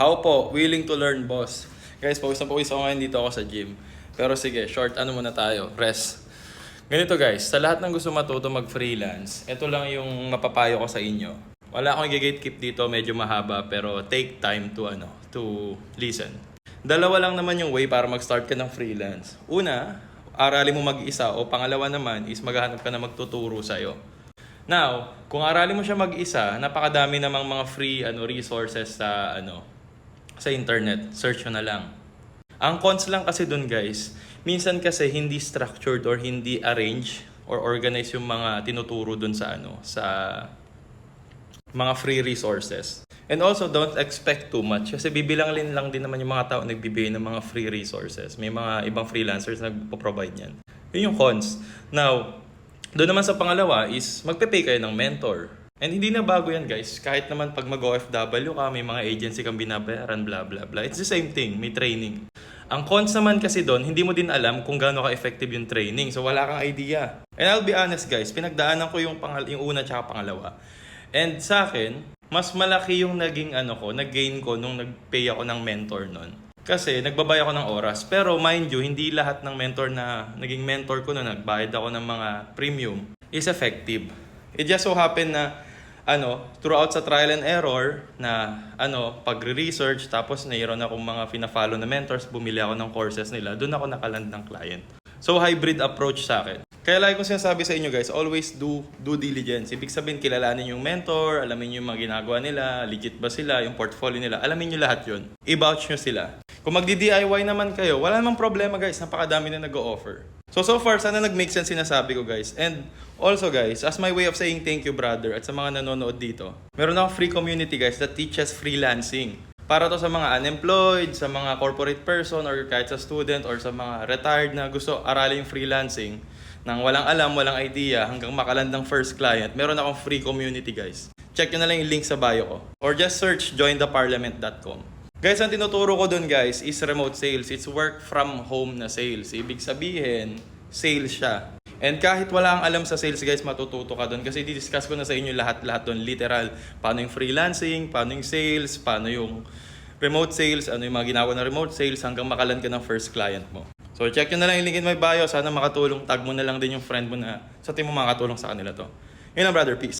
How po? Willing to learn, boss. Guys, pawis na pawis ako ngayon dito ako sa gym. Pero sige, short ano muna tayo, rest. Ganito guys, sa lahat ng gusto matuto mag-freelance, ito lang yung mapapayo ko sa inyo. Wala akong i-gatekeep dito, medyo mahaba, pero take time to listen. Dalawa lang naman yung way para mag-start ka ng freelance. Una, aralin mo mag-isa, o pangalawa naman is maghahanap ka na magtuturo sa'yo. Now, kung aralin mo siya mag-isa, napakadami namang mga free resources sa internet. Search nyo na lang. Ang cons lang kasi dun guys, minsan kasi hindi structured or hindi arranged or organized yung mga tinuturo dun sa mga free resources. And also, don't expect too much kasi bibilangin lang din naman yung mga tao nagbibigay ng mga free resources. May mga ibang freelancers na nagpo-provide yan. Yun yung cons. Now, doon naman sa pangalawa is magpe-pay kayo ng mentor. And hindi na bago yan guys. Kahit naman pag mag-OFW ka, may mga agency kang binabayaran, blah blah blah. It's the same thing, may training. Ang cons naman kasi doon, hindi mo din alam kung gaano ka-effective yung training. So wala kang idea. And I'll be honest guys, pinagdaanan ko yung una tsaka pangalawa. And sa akin, mas malaki yung nag-gain ko nung nag-pay ako ng mentor noon. Kasi nagbabay ako ng oras. Pero mind you, hindi lahat ng mentor na naging mentor ko na nagbayad ako ng mga premium is effective. It just so happen na throughout sa trial and error na pagre-research tapos mayroon akong mga fina-follow na mentors, bumili ako ng courses nila, doon ako nakaland ng client. So hybrid approach sa akin. Kaya lagi kong sinasabi sa inyo guys, always do due diligence. Ibig sabihin, kilalanin yung mentor, alamin yung mga ginagawa nila, legit ba sila, yung portfolio nila, alamin nyo lahat yun. I-vouch nyo sila. Kung magdi-DIY naman kayo, wala namang problema guys, napakadami na nag-o-offer. So far, sana nag-make sense sinasabi ko guys. And also guys, as my way of saying thank you brother at sa mga nanonood dito, meron akong free community guys that teaches freelancing. Para to sa mga unemployed, sa mga corporate person, or kahit sa student, or sa mga retired na gusto aralin yung freelancing, nang walang alam, walang idea, hanggang makaland ng first client, meron akong free community guys. Check nyo na lang yung link sa bio ko. Or just search jointheparliament.com. Guys, ang tinuturo ko dun guys is remote sales. It's work from home na sales. Ibig sabihin, sales siya. And kahit wala kang alam sa sales guys, matututo ka dun. Kasi di-discuss ko na sa inyo lahat dun. Literal, paano yung freelancing, paano yung sales, paano yung remote sales, ano yung mga ginagawa ng remote sales, hanggang makaland ka ng first client mo. So check nyo na lang yung link in my bio. Sana makatulong. Tag mo na lang din yung friend mo na sa team mo makatulong sa kanila to. Yun lang brother, peace.